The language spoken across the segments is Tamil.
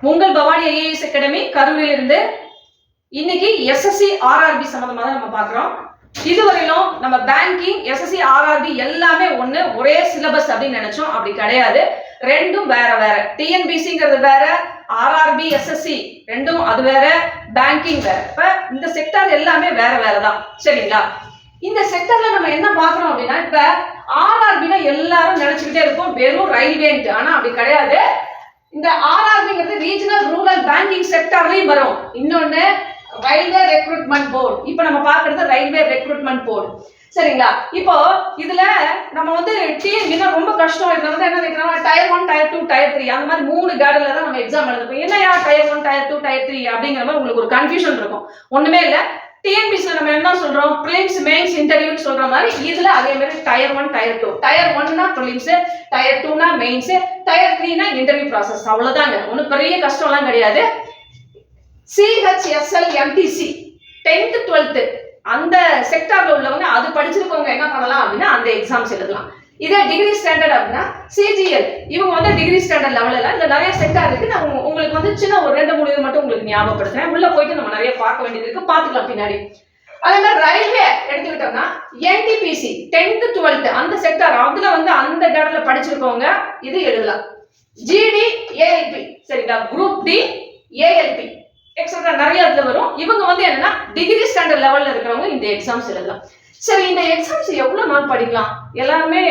உங்கள் பவானி ஐஏஎஸ் அகாடமி கரூரில் இருந்து இன்னைக்கு எஸ்எஸ்சி ஆர்ஆர்பி சம்பந்தமா தான் நம்ம பார்க்குறோம். இதுவரையிலும் நம்ம பேங்கிங் எஸ்எஸ்சி ஆர்ஆர்பி எல்லாமே ஒரே சிலபஸ் அப்படின்னு நினைச்சோம். அப்படி கிடையாது, ரெண்டும் வேற வேற. டிஎன்பிசிங்கிறது வேற, ஆர்ஆர்பி எஸ்எஸ்சி ரெண்டும் அது வேற, பேங்கிங் வேற. இப்ப இந்த செக்டார் எல்லாமே வேற வேற தான், சரிங்களா? இந்த செக்டர்ல நம்ம என்ன பாக்குறோம் அப்படின்னா, இப்ப ஆர்ஆர்பினா எல்லாரும் நினைச்சுக்கிட்டே இருக்கோம் வெறும் ரயில்வேன்ட்டு. ஆனா அப்படி கிடையாது. இந்த ஆர்ஆர்பிங்கிறது ரீஜனல் ரூரல் பேங்கிங் செக்டார்லயும் வரும். இன்னொன்னு ரயில்வே ரெக்ரூட்மெண்ட் போர்டு. இப்ப நம்ம பாக்குறது ரயில்வே ரெக்ரூட்மெண்ட் போர்டு, சரிங்களா? இப்போ இதுல நம்ம டிஎன்பினா ரொம்ப கஷ்டம். இதுல என்ன நினைக்கிறாங்க, டயர் 1 டயர் 2 டயர் 3 அந்த மாதிரி 3 கேடர்ல தான் நம்ம எக்ஸாம் எழுதுறோம். என்னையா டயர் 1 டயர் 2 டயர் 3 அப்படிங்கிற மாதிரி உங்களுக்கு ஒரு கன்ஃபியூஷன் இருக்கும். ஒண்ணுமே இல்ல. டிஎன்பிசில நம்ம என்ன சொல்றோம், பிலிம்ஸ் மெயின்ஸ் இன்டர்வியூ சொல்ற மாதிரி இதுல அதே மாதிரி டயர் 1 டயர் 2. டயர் 1னா பிலிம்ஸ், டயர் 2னா மெயின்ஸ், டயர் 3னா இன்டர்வியூ ப்ராசஸ். அவ்வளவுதாங்க, ஒன்றும் பெரிய கஷ்டம்லாம் கிடையாது. சிஹெச்எஸ்எல் எம்டிசி 10th 12th அந்த செக்டார்ல உள்ளவங்க அது படிச்சிருக்கவங்க என்ன பண்ணலாம் அப்படின்னா அந்த எக்ஸாம்ஸ் எழுதலாம். இதே டிகிரி ஸ்டாண்டர்ட் அப்படின்னா சிஜிஎல் இவங்க டிகிரி ஸ்டாண்டர்ட் லெவலில் இந்த நிறைய செக்டார் இருக்கு. நான் உங்களுக்கு சின்ன ஒரு 2-3 இது மட்டும் உங்களுக்கு ஞாபகப்படுத்துறேன். உள்ள போயிட்டு நம்ம நிறைய பார்க்க வேண்டியது இருக்கு, பார்த்துக்கலாம் பின்னாடி. அதே மாதிரி ரயில்வே எடுத்துக்கிட்டோம்னா என்டிபிசி 10th 12th அந்த செக்டார் அதுல அந்த கேடர்ல படிச்சிருக்கவங்க இது எழுதலாம். ஜிடி ஏஎல்பி, சரிங்களா? குரூப் டி ஏஎல்பி எக்ஸட்ரா நிறைய இதுல வரும். இவங்க என்னன்னா டிகிரி ஸ்டாண்டர்ட் லெவல்ல இருக்கிறவங்க இந்த எக்ஸாம்ஸ் எழுதலாம். சரி, இந்த எக்ஸாம்ஸ் எவ்வளவு நாள் படிக்கலாம்? எல்லாருமே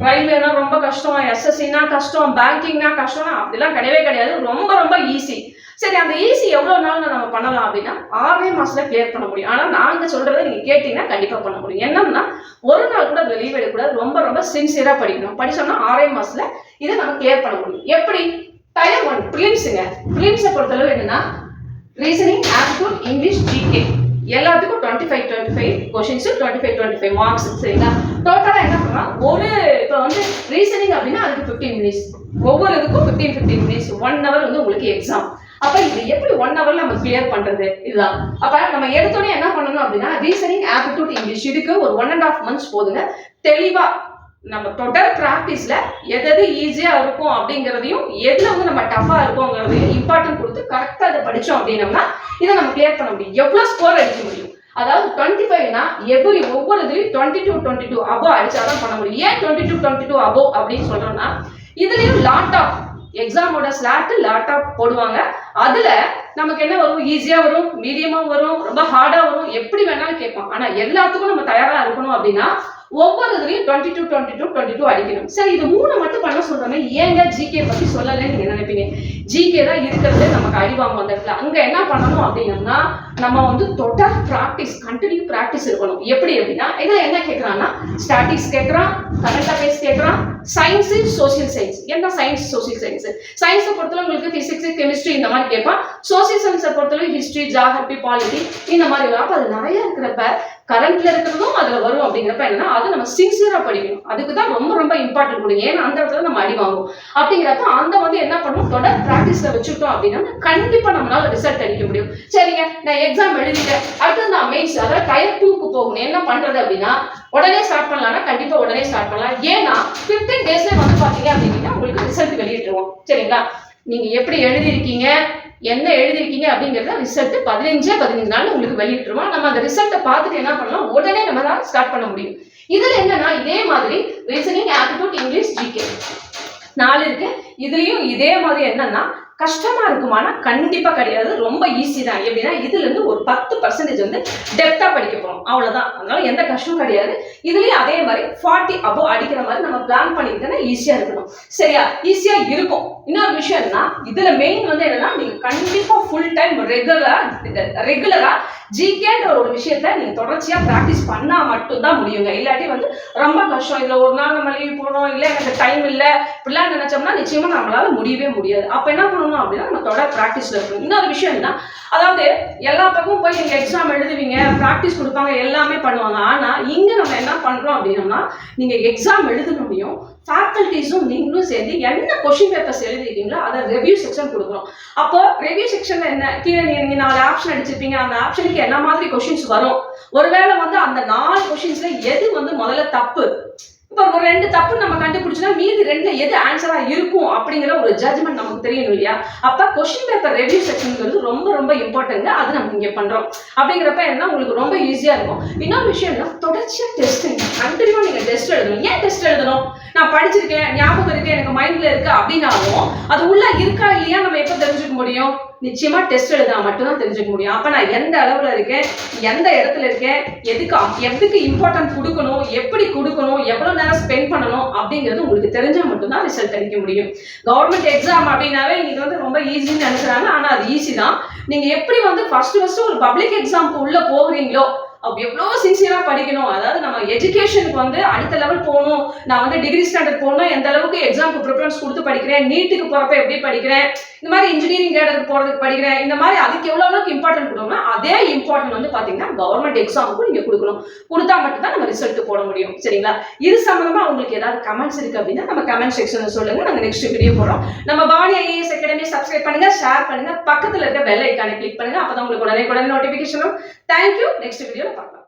ரயில்வேனா ரொம்ப கஷ்டம், எஸ்எஸ்சினா கஷ்டம், பேங்கிங்னா கஷ்டம் அப்படிலாம் கிடையவே கிடையாது. ரொம்ப ரொம்ப ஈஸி. சரி, அந்த ஈஸி எவ்வளவு நாள் நம்ம பண்ணலாம் அப்படின்னா 6 மாசத்துல கிளியர் பண்ண முடியும். ஆனா நாங்க சொல்றதை நீங்க கேட்டீங்கன்னா கண்டிப்பா பண்ண முடியும். என்னன்னா ஒரு நாள் கூட அதுல லீவ் எடுக்கக்கூடாது. ரொம்ப ரொம்ப சின்சியரா படிக்கணும். படிச்சோம்னா 6 மாசத்துல இதை நம்ம கிளியர் பண்ண முடியும். எப்படி? டயர் 1 பிலிம்ஸுங்க. பிலிம்ஸை பொறுத்தளவு என்னன்னா ரீசனிங், ஆப்டிடியூட், இங்கிலீஷ், ஜிகே எல்லாத்துக்கும் 25 கொஸ்டின்ஸ், 25 மார்க்ஸ், சரிங்களா? டோட்டலா என்ன பண்ணலாம், இப்போ ரீசனிங் அப்படின்னா அதுக்கு 15 மினிட்ஸ், ஒவ்வொரு இதுக்கும் 15 மினிட்ஸ், 1 hour உங்களுக்கு எக்ஸாம். அப்ப இது எப்படி 1 hourல நம்ம கிளியர் பண்றது? இதுதான். அப்ப நம்ம எடுத்தோடனே என்ன பண்ணணும் அப்படின்னா ரீசனிங், ஆப்டிடியூட், இங்கிலீஷ் இதுக்கு ஒரு 1.5 months போதுங்க. தெளிவா நம்ம தொடர் பிராக்டிஸ்ல எது ஈஸியா இருக்கும் அப்படிங்கிறதையும் எதுல நம்ம டஃபா இருக்கும்ங்கிறதையும் இம்பார்ட்டன்ட் கொடுத்து கரெக்டா அதை படிச்சோம் அப்படின்னம்னா இதை நம்ம கிளியர் பண்ண முடியும். எவ்வளவு ஸ்கோர் அடிக்க முடியும்? அதாவது 25னா ஒவ்வொரு இதுலயும் 22 அபோவ் அடிச்சாதான் பண்ண முடியும். ஏன் 22 அபோவ் அப்படின்னு சொல்றோம்னா இதுலயும் லாட் ஆஃப் எக்ஸாமோட ஸ்லாட் லாட் ஆஃப் போடுவாங்க. அதுல நமக்கு என்ன வரும், ஈஸியா வரும், மீடியமா வரும், ரொம்ப ஹார்டா வரும், எப்படி வேணாலும் கேட்பான். ஆனா எல்லாத்துக்கும் நம்ம தயாரா இருக்கணும் அப்படின்னா ஒவ்வொரு இதுலயும் 22 அடிக்கணும். சரி, இது 3 மட்டும் பண்ண சொல்றோமே, ஏங்க ஜிகே பத்தி சொல்லலன்னு நீங்க நினைப்பீங்க. ஜிகே தான் இருக்கிறது நமக்கு அடிவாங்க அந்த இடத்துல. அங்க என்ன பண்ணணும் அப்படின்னா நம்ம தொடர் பிராக்டிஸ், கண்டினியூ பிராக்டிஸ் இருக்கணும். எப்படி அப்படின்னா இதுல என்ன கேட்கறான்னா ஸ்டாட்டிக்ஸ் கேட்கறான், கரண்ட் அஃபேர்ஸ் கேட்கறான், சயின்ஸ், சோசியல் சயின்ஸ். என்ன சயின்ஸ், சோசியல் சயின்ஸ்? சயின்ஸை பொறுத்தவரை உங்களுக்கு பிசிக்ஸ், கெமிஸ்ட்ரி இந்த மாதிரி கேட்பான். சோசியல் சயின்ஸை பொறுத்தவரை ஹிஸ்டரி, ஜியோகிராஃபி, பாலிட்டி இந்த மாதிரி வரும். அப்ப அது நிறைய இருக்கிறப்ப கரண்ட்ல இருக்கிறதும் அதுல வரும். அப்படிங்கிறப்ப என்னன்னா அது நம்ம சின்சியரா படிக்கணும். அதுக்கு தான் ரொம்ப ரொம்ப இம்பார்ட்டன்ட் கொடுங்க. ஏன்னா அந்த இடத்துல நம்ம அடி வாங்குவோம். அப்படிங்கிறப்ப அந்த என்ன பண்ணுவோம், தொடர் பிராக்டிஸ்ல வச்சுட்டோம் அப்படின்னா கண்டிப்பா நம்மளால ரிசல்ட் அடிக்க முடியும். சரிங்க, நான் எக்ஸாம் எழுதிட்டேன், அடுத்து நான் மெயின்ஸ் அதாவது டயர் 2க்கு போகணும். என்ன பண்றது அப்படின்னா உடனே ஸ்டார்ட் பண்ணலாம்னா கண்டிப்பா உடனே ஸ்டார்ட் பண்ணலாம். ஏன்னா 15 daysல பாத்தீங்க அப்படின்னா உங்களுக்கு ரிசல்ட் வெளியிட்டுருவோம். சரிங்களா? நீங்க எப்படி எழுதிருக்கீங்க, என்ன எழுதிருக்கீங்க அப்படிங்கறத ரிசல்ட் 15 நாள் உங்களுக்கு வெளியிட்டுருவோம். நம்ம அந்த ரிசல்ட்டை பார்த்துட்டு என்ன பண்ணலாம், உடனே நம்ம தான் ஸ்டார்ட் பண்ண முடியும். இதுல என்னன்னா இதே மாதிரி ரீசனிங், ஆப்டிடியூட், இங்கிலீஷ், ஜிகே 4 இருக்கு. இதுலயும் இதே மாதிரி என்னன்னா கஷ்டமா இருக்குமானா கண்டிப்பா கிடையாது, ரொம்ப ஈஸி தான். எப்படின்னா இதுல இருந்து ஒரு 10% டெப்தா படிக்க போறோம், அவ்வளவுதான். அதனால எந்த கஷ்டமும் கிடையாது. இதுலயும் அதே மாதிரி 40 அபோவ் அடிக்கிற மாதிரி நம்ம பிளான் பண்ணிக்கிட்டோம்னா ஈஸியா இருக்கணும். சரியா? ஈஸியா இருக்கும். இன்னொரு விஷயம்னா இதுல மெயின் என்னன்னா நீங்க கண்டிப்பா ஃபுல் டைம் ரெகுலரா ஜிகேன்ற ஒரு விஷயத்த நீங்க தொடர்ச்சியா பிராக்டிஸ் பண்ணா மட்டும்தான் முடியுங்க. இல்லாட்டி ரொம்ப கஷ்டம். இதுல ஒரு நாள் நம்ம லீவ் போனோம், இல்ல எனக்கு டைம் இல்ல இப்படிலாம் நினைச்சோம்னா நிச்சயமா நம்மளால முடியவே முடியாது. அப்ப என்ன பண்ணணும் அப்படின்னா நம்ம தொடர் பிராக்டிஸ்ல இருக்கணும். இன்னொரு விஷயம் என்ன, அதாவது எல்லா பக்கமும் போய் நீங்க எக்ஸாம் எழுதுவீங்க, பிராக்டிஸ் கொடுப்பாங்க, எல்லாமே பண்ணுவாங்க. ஆனா இங்க நம்ம என்ன பண்றோம் அப்படின்னா நீங்க எக்ஸாம் எழுதணும், ஃபேக்கல்டிஸும் நீங்களும் சேர்ந்து என்ன கொஸ்டின் பேப்பர்ஸ் எழுதிருக்கீங்களோ அதை ரிவ்யூ செக்ஷன் கொடுக்குறோம். அப்போ ரிவ்யூ செக்ஷன்ல என்ன, கீழே நீங்க 4 ஆப்ஷன் அடிச்சிருப்பீங்க, அந்த ஆப்ஷனுக்கு என்ன மாதிரி கொஸ்டின்ஸ் வரும், ஒருவேளை அந்த 4 கொஸ்டின்ஸ்ல எது முதல்ல தப்பு. இப்போ ஒரு 2 தப்பு நம்ம கண்டுபிடிச்சோம்னா மீதி 2ல எது ஆன்சரா இருக்கும் அப்படிங்கிற ஒரு ஜட்ஜ்மெண்ட் நமக்கு தெரியணும் இல்லையா? அப்ப கொஸ்டின் பேப்பர் ரிவ்யூ செக்ஷன்ங்கிறது ரொம்ப ரொம்ப இம்பார்ட்டன்ட். அது நம்ம இங்க பண்றோம். அப்படிங்கிறப்ப என்ன உங்களுக்கு ரொம்ப ஈஸியா இருக்கும். இன்னொரு விஷயம் என்ன, தொடர்ச்சியா டெஸ்டிங், கண்டிப்பா நீங்க டெஸ்ட் எழுதணும். ஏன் டெஸ்ட் எழுதணும்? நான் படிச்சிருக்கேன், ஞாபகம் இருக்கு, எனக்கு மைண்ட்ல இருக்கு அப்படின்னாலும் அது உள்ள இருக்கா இல்லையா நம்ம எப்ப தெரிஞ்சுக்க முடியும்? நிச்சயமா டெஸ்ட் எழுதா மட்டும்தான் தெரிஞ்சுக்க முடியும். அப்ப நான் எந்த அளவுல இருக்கேன், எந்த இடத்துல இருக்கேன், எதுக்கு இம்பார்ட்டன்ட் கொடுக்கணும், எப்படி கொடுக்கணும், எவ்வளவு நேரம் ஸ்பெண்ட் பண்ணணும் அப்படிங்கிறது உங்களுக்கு தெரிஞ்சா மட்டும்தான் ரிசல்ட் அளிக்க முடியும். கவர்மெண்ட் எக்ஸாம் அப்படின்னாவே இது வந்து ரொம்ப ஈஸின்னு நினைக்கிறாங்க. ஆனா அது ஈஸி தான். நீங்க எப்படி வந்து ஃபர்ஸ்ட் ஒரு பப்ளிக் எக்ஸாம்க்கு உள்ள போகிறீங்களோ எவ்வளோ சின்சியரா படிக்கணும். அதாவது நம்ம எஜுகேஷனுக்கு வந்து அடுத்த லெவல் போகணும். நான் வந்து டிகிரி ஸ்டாண்டர்ட் போகணும், எந்த அளவுக்கு எக்ஸாமுக்கு ப்ரிஃபரன்ஸ் கொடுத்து படிக்கிறேன், நீட்டுக்கு போறப்ப எப்படி படிக்கிறேன், இந்த மாதிரி இன்ஜினியரிங் கேடருக்கு போறதுக்கு படிக்கிறேன், இந்த மாதிரி அதுக்கு எவ்வளவு அளவுக்கு இம்பார்ட்டன்ட் கொடுக்கணும். அதே இம்பார்ட்டன்ட் வந்து பாத்தீங்கன்னா கவர்மெண்ட் எக்ஸாமுக்கும் நீங்க கொடுக்கணும். கொடுத்தா மட்டும்தான் நம்ம ரிசல்ட் போட முடியும். சரிங்களா? இது சம்பந்தமா உங்களுக்கு ஏதாவது கமெண்ட்ஸ் இருக்கு அப்படின்னா நம்ம கமெண்ட் செக்ஷன்ல சொல்லுங்க. நாங்க நெக்ஸ்ட் வீடியோ போறோம். நம்ம பவானி ஐஏஎஸ் அகாடமி சப்ஸ்கிரைப் பண்ணுங்க, ஷேர் பண்ணுங்க, பக்கத்துல இருக்க பெல் ஐகானை கிளிக் பண்ணுங்க. அப்பதான் உங்களுக்கு உடனே நோட்டிபிகேஷன் வரும். தேங்க்யூ. நெக்ஸ்ட் வீடியோல பார்க்கலாம்.